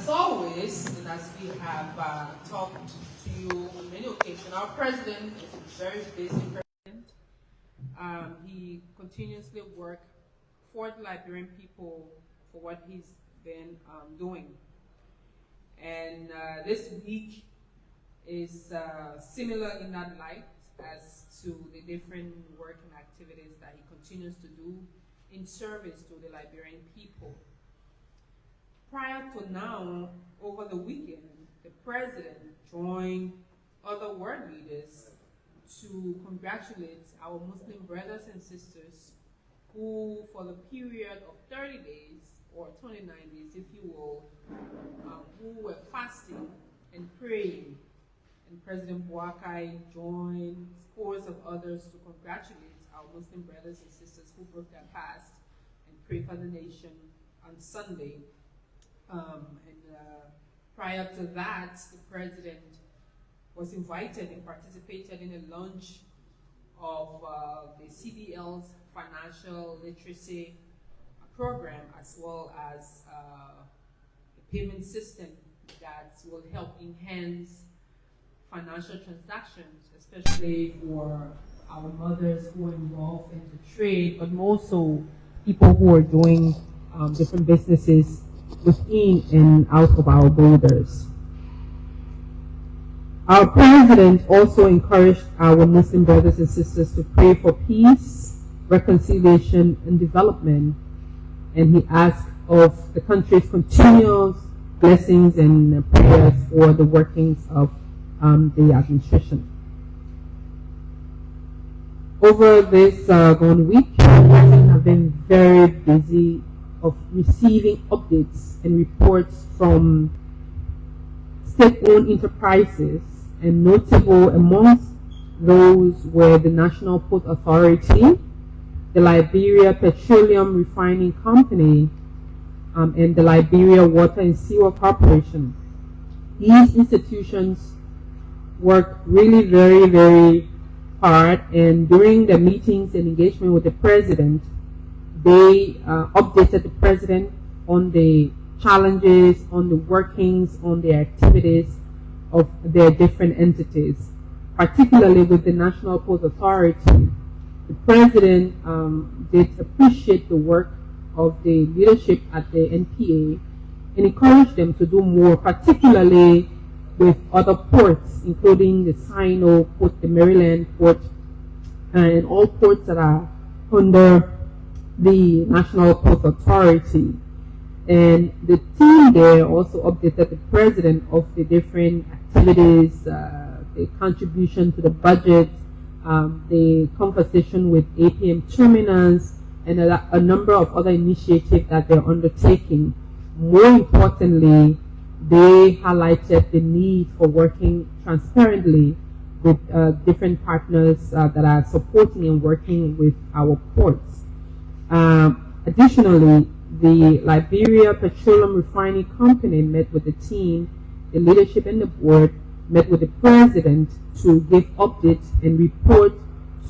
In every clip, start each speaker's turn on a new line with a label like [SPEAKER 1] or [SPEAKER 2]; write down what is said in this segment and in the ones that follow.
[SPEAKER 1] As always, and as we have talked to you on many occasions, our president is a very busy president. He continuously works for the Liberian people for what he's been doing. And this week is similar in that light as to the different work and activities that he continues to do in service to the Liberian people. Prior to now, over the weekend, the president joined other world leaders to congratulate our Muslim brothers and sisters who, for the period of 30 days, or 29 days, if you will, who were fasting and praying. And President Boakai joined scores of others to congratulate our Muslim brothers and sisters who broke their fast and pray for the nation on Sunday. Prior to that, the president was invited and participated in a launch of the CBL's financial literacy program, as well as the payment system that will help enhance financial transactions, especially for our mothers who are involved in the trade, but also people who are doing different businesses within and out of our borders. Our president also encouraged our Muslim brothers and sisters to pray for peace, reconciliation, and development, and he asked of the country's continuous blessings and prayers for the workings of the administration. Over this one week, we have been very busy of receiving updates and reports from state-owned enterprises, and notable amongst those were the National Port Authority, the Liberia Petroleum Refining Company, and the Liberia Water and Sewer Corporation. These institutions worked really very, very hard, and during the meetings and engagement with the president, they updated the president on the challenges, on the workings, on the activities of their different entities, particularly with the National Port Authority. The president did appreciate the work of the leadership at the NPA and encouraged them to do more, particularly with other ports, including the Sino Port, the Maryland Port, and all ports that are under the National Port Authority. And the team there also updated the president of the different activities, the contribution to the budget, the conversation with APM terminals, and a number of other initiatives that they're undertaking. More importantly, they highlighted the need for working transparently with different partners that are supporting and working with our ports. Additionally, the Liberia Petroleum Refining Company met with the team, the leadership and the board met with the president to give updates and report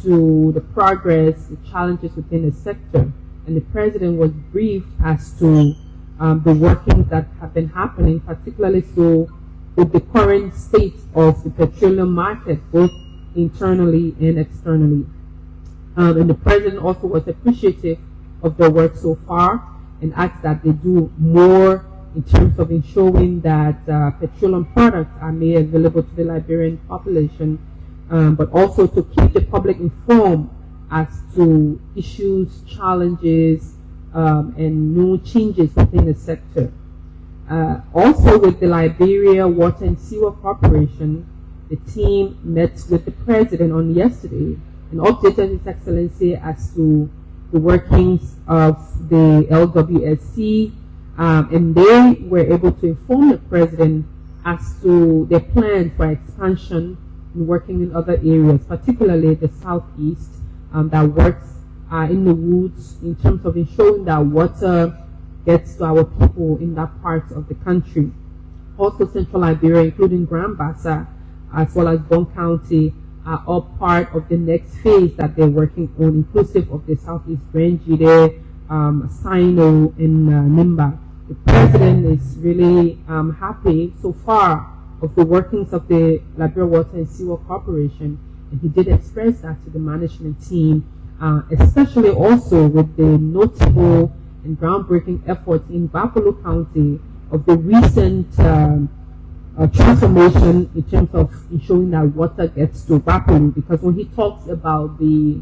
[SPEAKER 1] to the progress, the challenges within the sector. And the president was briefed as to the workings that have been happening, particularly so with the current state of the petroleum market, both internally and externally. And the president also was appreciative of their work so far and asked that they do more in terms of ensuring that petroleum products are made available to the Liberian population, but also to keep the public informed as to issues, challenges, and new changes within the sector. Also with the Liberia Water and Sewer Corporation, the team met with the president on yesterday and updated His Excellency as to the workings of the LWSC, and they were able to inform the president as to their plans for expansion and working in other areas, particularly the southeast, that works in the woods in terms of ensuring that water gets to our people in that part of the country. Also Central Liberia, including Grand Bassa, as well as Bon County, are all part of the next phase that they're working on, inclusive of the Southeast Range, Sino, and Nimba. The president is really happy so far of the workings of the Liberia Water and Sewer Corporation, and he did express that to the management team, especially also with the notable and groundbreaking efforts in Buffalo County of the recent transformation in terms of ensuring that water gets to Buffalo. Because when he talks about the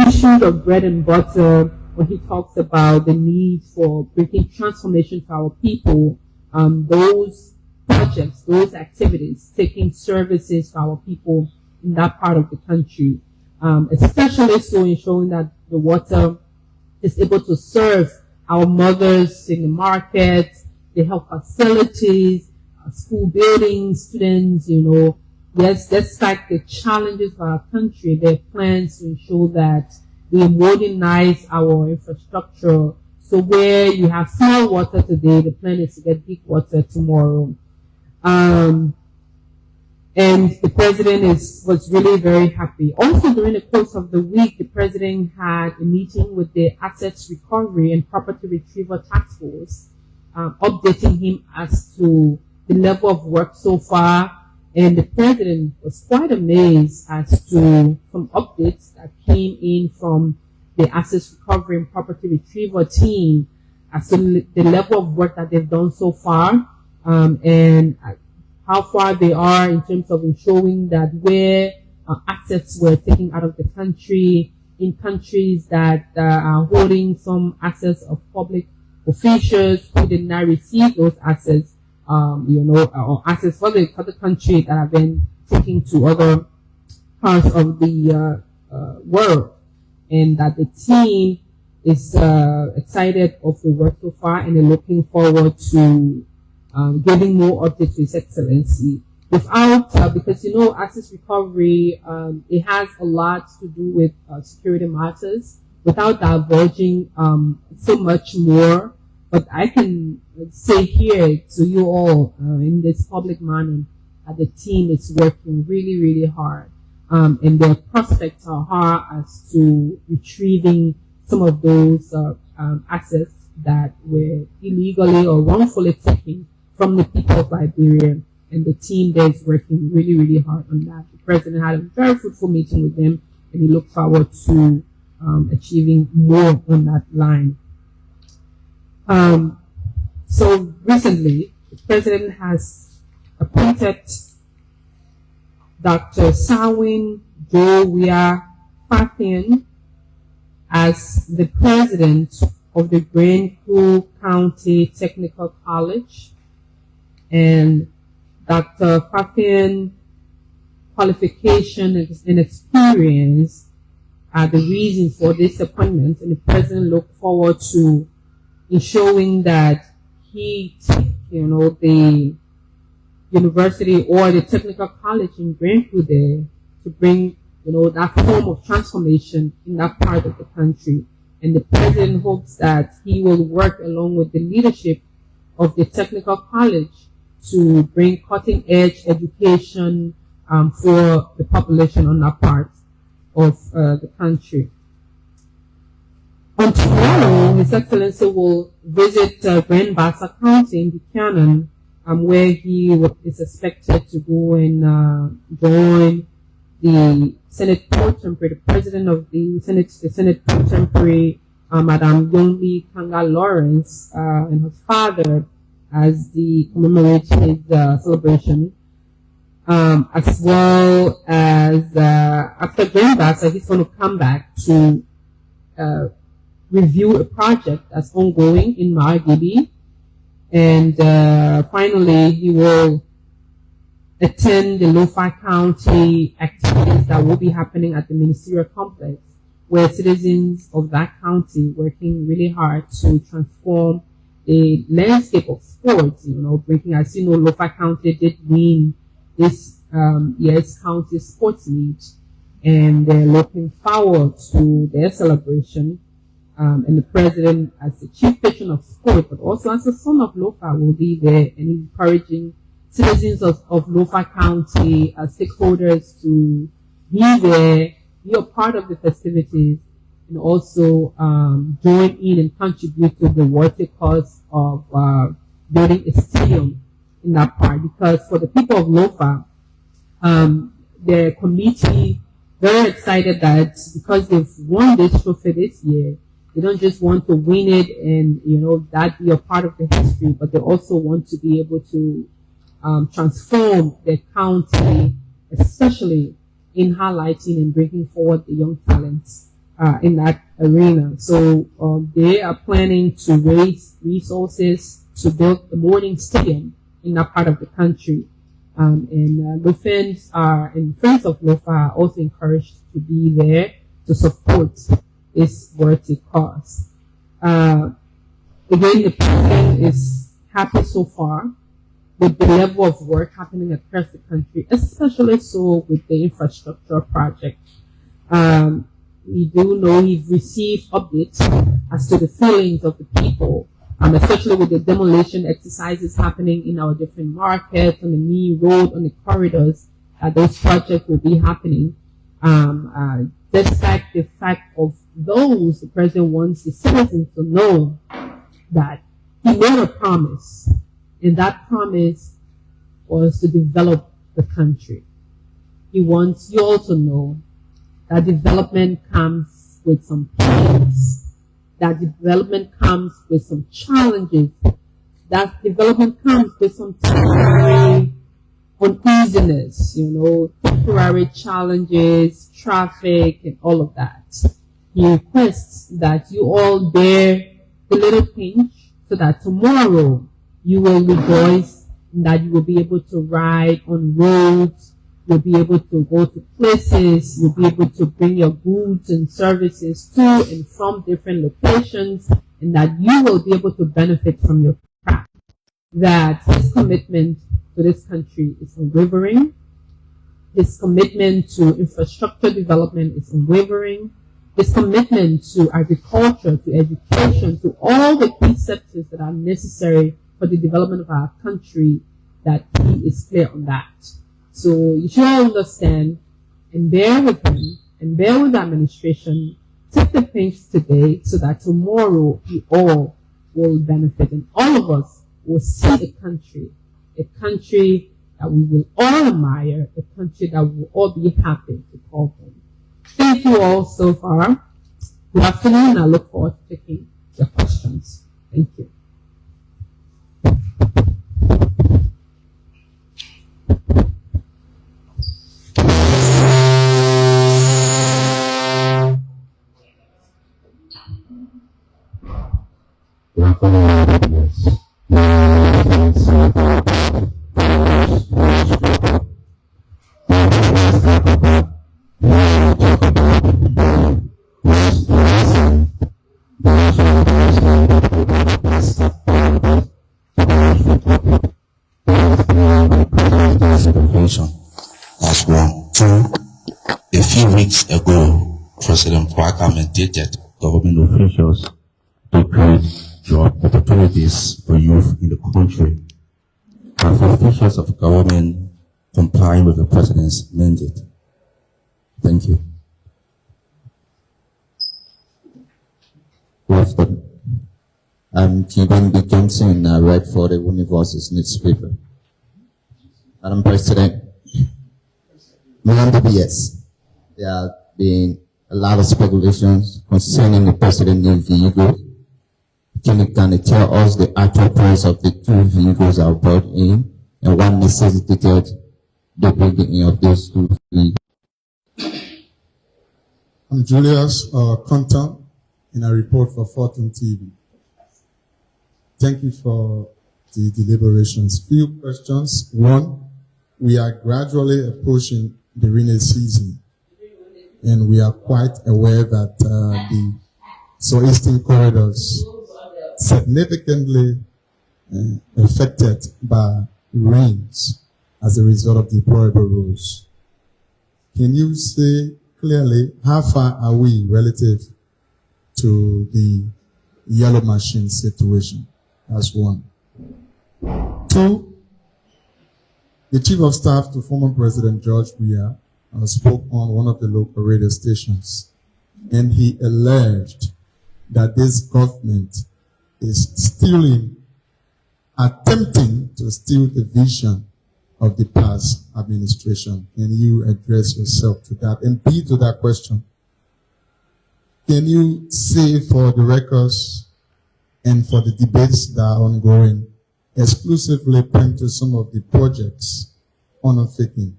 [SPEAKER 1] issues of bread and butter, when he talks about the need for bringing transformation to our people, those projects, those activities, taking services to our people in that part of the country, especially so ensuring that the water is able to serve our mothers in the market, the health facilities, school buildings, students, yes, despite the challenges of our country, there are plans to ensure that we modernize our infrastructure. So where you have small water today, the plan is to get big water tomorrow. And the president was really very happy. Also, during the course of the week, the president had a meeting with the Assets Recovery and Property Retrieval Task Force, updating him as to the level of work so far. And the president was quite amazed as to some updates that came in from the Assets Recovery and Property Retrieval team as to the level of work that they've done so far, and how far they are in terms of ensuring that where assets were taken out of the country, in countries that are holding some assets of public officials who did not receive those assets, or assets for the country that have been taken to other parts of the world, and that the team is excited of the work so far, and they're looking forward to giving more updates to His Excellency. Without, because Access Recovery, it has a lot to do with security matters, without divulging so much more. But I can say here to you all in this public manner that the team is working really, really hard, and their prospects are high as to retrieving some of those assets that were illegally or wrongfully taken from the people of Liberia, and the team there is working really, really hard on that. The president had a very fruitful meeting with them, and he looked forward to achieving more on that line. So recently, the president has appointed Dr. Sawin Jowia Fathian as the president of the Greenville County Technical College. And Dr. Fathian's qualification and experience are the reasons for this appointment, and the president looked forward to ensuring that he take, the university or the technical college in Greenville there to bring, that form of transformation in that part of the country. And the president hopes that he will work along with the leadership of the technical college to bring cutting-edge education for the population on that part of the country. On tomorrow, His Excellency will visit Grand Bassa County in Buchanan, where he is expected to go and join the Senate Pro Tempore, the president of the Senate Pro Tempore, Madam Yongbi Kanga Lawrence, and her father, as the commemorate his celebration, as well as after Grand Bassa, he's going to come back to review a project that's ongoing in Margibi, and finally he will attend the Lo-Fi County activities that will be happening at the ministerial complex, where citizens of that county working really hard to transform the landscape of sports, bringing, as you know, Lo-Fi County did win this year's county sports meet, and they're looking forward to their celebration. And the president, as the chief patron of sport, but also as the son of Lo-Fi, will be there and encouraging citizens of Lo-Fi County, stakeholders to be there, be a part of the festivities, and also join in and contribute to the worthy cause of building a stadium in that part. Because for the people of Lofa, the committee very excited that because they've won this trophy this year, they don't just want to win it and that be a part of the history, but they also want to be able to transform the county, especially in highlighting and bringing forward the young talents in that arena. So they are planning to raise resources to build the morning stadium in that part of the country. And Lofans and friends of Lofa are also encouraged to be there to support this worthy cause. Again, the president is happy so far with the level of work happening across the country, especially so with the infrastructure project. We do know he's received updates as to the feelings of the people, especially with the demolition exercises happening in our different markets, on the main road, on the corridors, those projects will be happening. Despite the fact of those, the president wants the citizens to know that he made a promise, and that promise was to develop the country. He wants you all to know that development comes with some pains, that development comes with some challenges, that development comes with some temporary uneasiness, temporary challenges, traffic, and all of that. He requests that you all bear the little pinch so that tomorrow you will rejoice and that you will be able to ride on roads, you'll be able to go to places, you'll be able to bring your goods and services to and from different locations, and that you will be able to benefit from your craft. That his commitment to this country is unwavering. His commitment to infrastructure development is unwavering. His commitment to agriculture, to education, to all the key sectors that are necessary for the development of our country, that he is clear on that. So you should all understand and bear with him and bear with the administration. Take the pinch today so that tomorrow we all will benefit and all of us will see a country that we will all admire, a country that we will all be happy to call home. Thank you all so far. Good afternoon, and I look forward to taking your questions. Thank you.
[SPEAKER 2] That's one. Two, a few weeks ago, President Praga mandated government officials to create job opportunities for youth in the country. Have officials of government complying with the president's mandate? Thank you.
[SPEAKER 3] Good afternoon. I'm Kevin B. Johnson, and I write for the Universe's newspaper. Madam President, yes, there have been a lot of speculations concerning the president's new vehicle. Can you tell us the actual price of the two vehicles that were brought in and what necessitated the bringing of those two vehicles?
[SPEAKER 4] I'm Julius Contam, and I report for Fortune TV. Thank you for the deliberations. Few questions. One, we are gradually approaching the rainy season, and we are quite aware that the southeastern corridors significantly affected by rains as a result of deplorable roads. Can you say clearly how far are we relative to the yellow machine situation? That's one. Two, the Chief of Staff to former President George Weah spoke on one of the local radio stations and he alleged that this government is stealing, attempting to steal the vision of the past administration. Can you address yourself to that? And B, to that question, can you say for the records and for the debates that are ongoing, exclusively point to some of the projects undertaken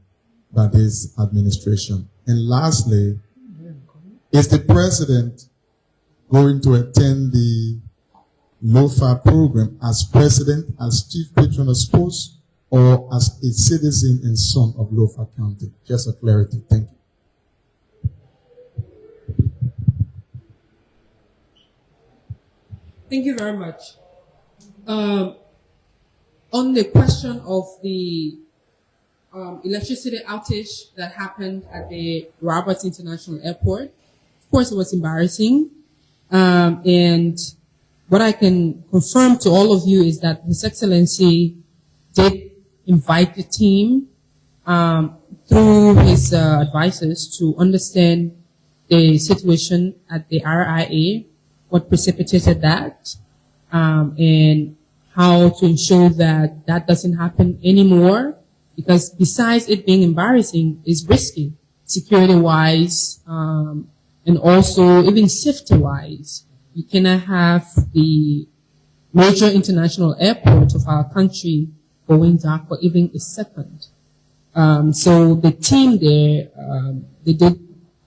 [SPEAKER 4] by this administration? And lastly, is the president going to attend the LOFA program as president, as chief patron of sports, or as a citizen and son of LOFA County? Just a clarity. Thank you.
[SPEAKER 1] Thank you very much. On the question of the electricity outage that happened at the Roberts International Airport, of course it was embarrassing. And what I can confirm to all of you is that His Excellency did invite the team through his advisors to understand the situation at the RIA, what precipitated that, and how to ensure that that doesn't happen anymore. Because besides it being embarrassing, it's risky, security-wise, and also even safety-wise. You cannot have the major international airport of our country going dark for even a second. So the team there, they did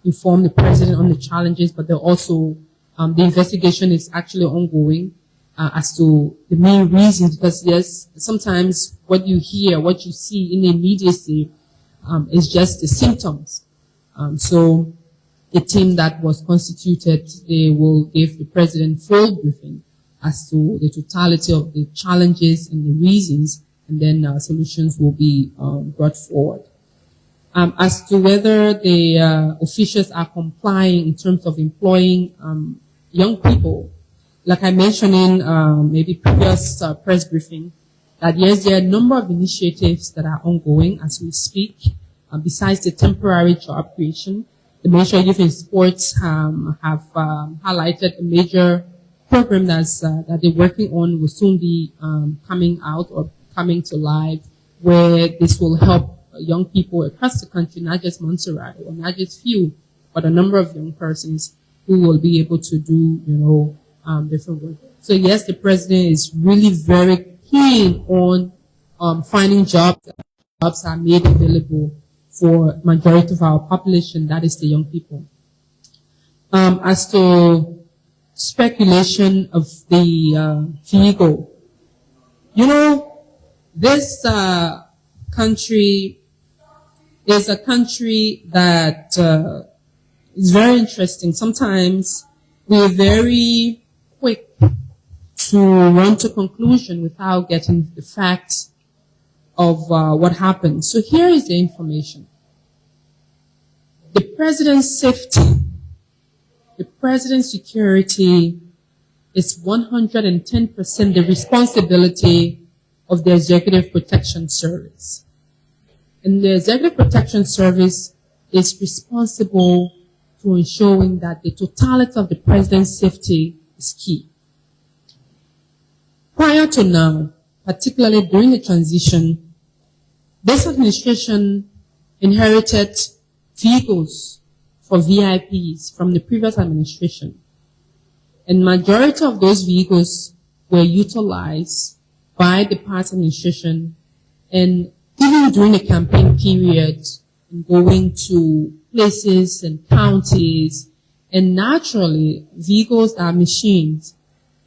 [SPEAKER 1] inform the president on the challenges, but they're also, the investigation is actually ongoing as to the main reasons, because yes, sometimes what you hear, what you see in the immediacy is just the symptoms. So the team that was constituted, they will give the president full briefing as to the totality of the challenges and the reasons, and then solutions will be brought forward. As to whether the officials are complying in terms of employing young people, like I mentioned in maybe previous press briefing, that yes, there are a number of initiatives that are ongoing as we speak, besides the temporary job creation. The Ministry of Youth and Sports have highlighted a major program that they're working on, will soon be coming out or coming to life, where this will help young people across the country, not just Montserrat, or not just few, but a number of young persons who will be able to do, different work. So yes, the president is really very keen on finding jobs. Jobs are made available for majority of our population, that is the young people. As to speculation of the vehicle, this country is a country that is very interesting. Sometimes we're very quick to run to conclusion without getting the facts of what happened. So here is the information. The president's safety, the president's security is 110% the responsibility of the Executive Protection Service. And the Executive Protection Service is responsible for ensuring that the totality of the president's safety is key. Prior to now, particularly during the transition, this administration inherited vehicles for VIPs from the previous administration. And majority of those vehicles were utilized by the past administration, and even during the campaign period, going to places and counties, and naturally, vehicles are machines,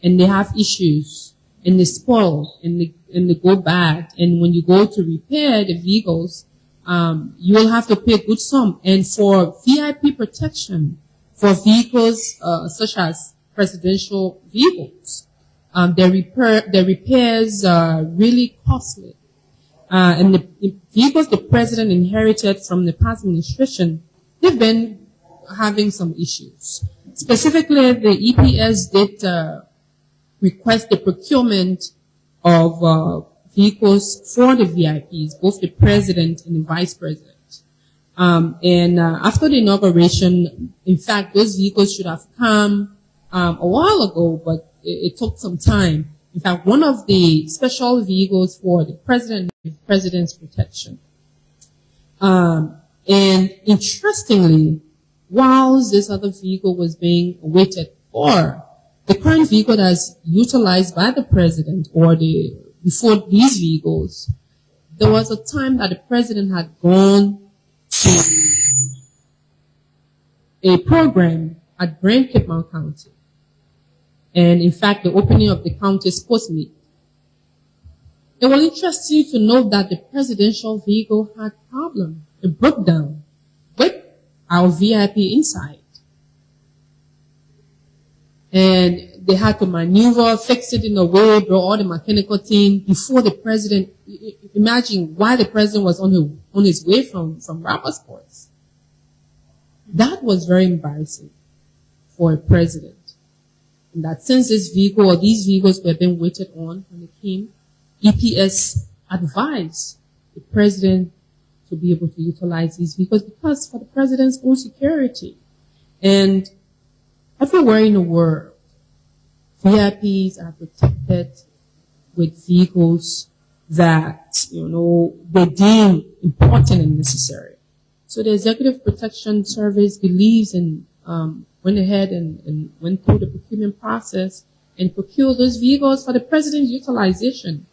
[SPEAKER 1] and they have issues, and they spoil, and they go bad. And when you go to repair the vehicles, you will have to pay a good sum. And for VIP protection, for vehicles such as presidential vehicles, the repairs are really costly. And the vehicles the president inherited from the past administration, they've been having some issues. Specifically, the EPS did request the procurement of vehicles for the VIPs, both the president and the vice president. After the inauguration, in fact, those vehicles should have come a while ago, but it took some time. In fact, one of the special vehicles for the president's protection. And interestingly, whilst this other vehicle was being waited for, the current vehicle that's utilized by the president before these vehicles, there was a time that the president had gone to a program at Brent Cape Mount County. And in fact, the opening of the county's post meet. It will interest you to know that the presidential vehicle had problem. It broke down with our VIP inside. And they had to maneuver, fix it in a way, brought all the mechanical team before the president. Imagine why the president was on his way from Rappersports. That was very embarrassing for a president. And that since this vehicle or these vehicles were being waited on when it came, EPS advised the president to be able to utilize these vehicles because for the president's own security. And everywhere in the world, VIPs are protected with vehicles that, they deem important and necessary. So the Executive Protection Service believes in, went ahead and went through the procurement process and procured those vehicles for the president's utilization.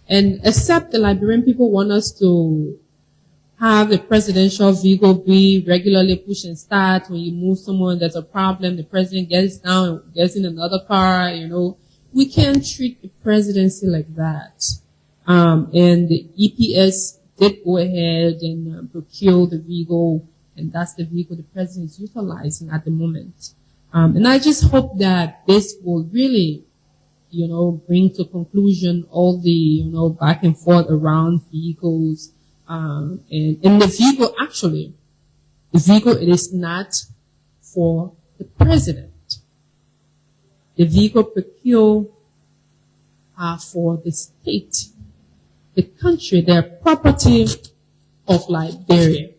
[SPEAKER 1] And except the Liberian people want us to have the presidential vehicle be regularly push and start. When you move someone, there's a problem, the president gets down and gets in another car, We can't treat the presidency like that. And the EPS did go ahead and procure the vehicle, and that's the vehicle the president is utilizing at the moment. And I just hope that this will really, bring to conclusion all the, back and forth around vehicles. And the vehicle, actually, it is not for the president. The vehicle procured are for the state, the country, their property of Liberia.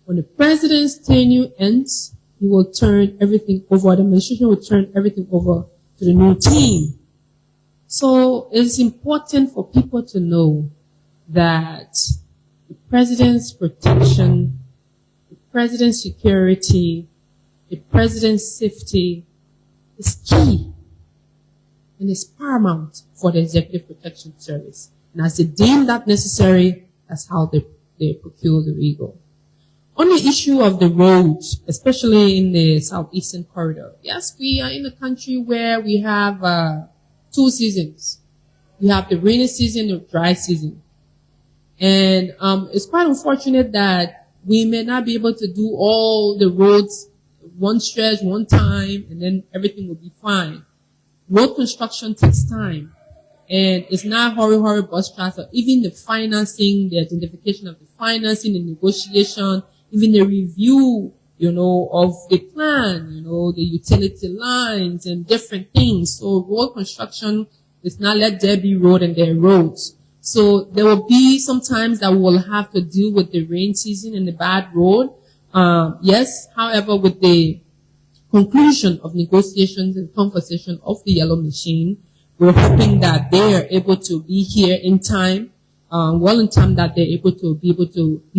[SPEAKER 1] When the president's tenure ends, he will turn everything over, the administration will turn everything over to the new team. So it's important for people to know that the president's protection, the president's security, the president's safety is key and is paramount for the Executive Protection Service. And as they deem that necessary, that's how they procure the vehicle. On the issue of the roads, especially in the southeastern corridor, yes, we are in a country where we have 2 seasons. We have the rainy season and the dry season. And it's quite unfortunate that we may not be able to do all the roads one stretch, one time, and then everything will be fine. Road construction takes time. And it's not hurry bus transfer. Even the financing, the identification of the financing, the negotiation, even the review, of the plan, the utility lines and different things. So road construction is not let there be road and there are roads. So there will be some times that we will have to deal with the rain season and the bad road. Yes, however, with the conclusion of negotiations and conversation of the yellow machine, we're hoping that they are able to be here in time, well in time that they're able to be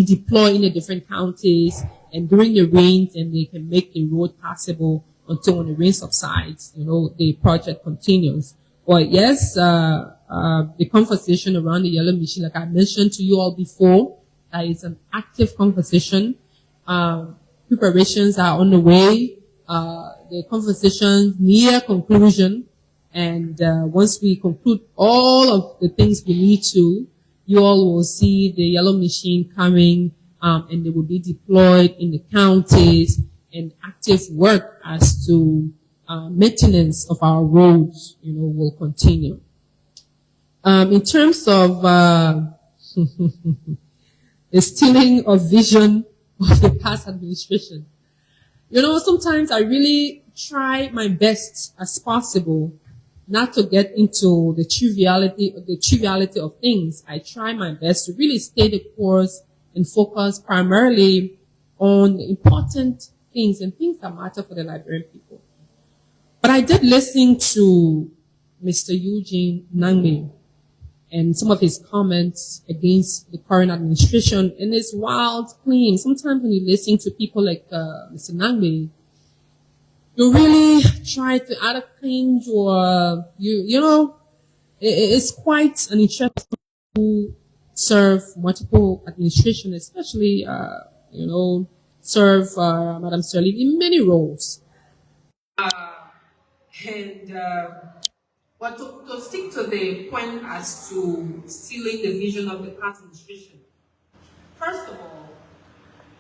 [SPEAKER 1] deployed in the different counties and during the rains, and they can make the road passable until when the rain subsides, the project continues. But yes, the conversation around the yellow machine, like I mentioned to you all before, that is an active conversation. Preparations are on the way. The conversation near conclusion. And once we conclude all of the things we need to, you all will see the yellow machine coming, and they will be deployed in the counties, and active work as to maintenance of our roads, will continue. In terms of the stealing of vision of the past administration, sometimes I really try my best as possible not to get into the triviality of things. I try my best to really stay the course and focus primarily on important things and things that matter for the Liberian people. But I did listen to Mr. Eugene Nangme and some of his comments against the current administration and his wild claims. Sometimes when you listen to people like Mr. Nangme, you really try to either cringe or it's quite an interesting to serve multiple administration, especially serve Madam Sirleaf in many roles. And but to stick to the point as to stealing the vision of the past administration, first of all,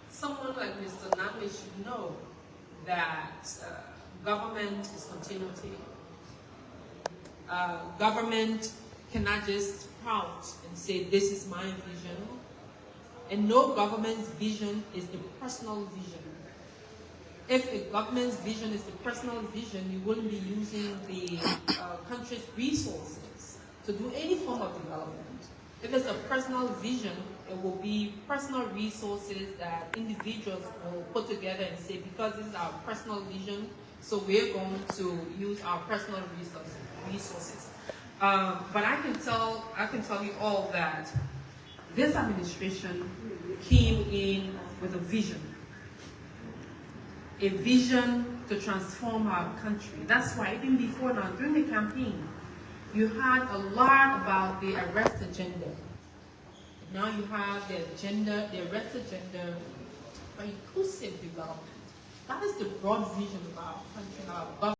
[SPEAKER 1] someone like Mr. Name should know that government is continuity. Government cannot just pout and say, this is my vision. And no government's vision is a personal vision. If a government's vision is the personal vision, you wouldn't be using the country's resources to do any form of development. If it's a personal vision, it will be personal resources that individuals will put together and say, because this is our personal vision, so we're going to use our personal resources. But I can tell you all that this administration came in with a vision to transform our country. That's why even before now, during the campaign, you had a lot about the arrest agenda. Now you have the agenda, the arrest agenda for inclusive development. That is the broad vision of our country, our government.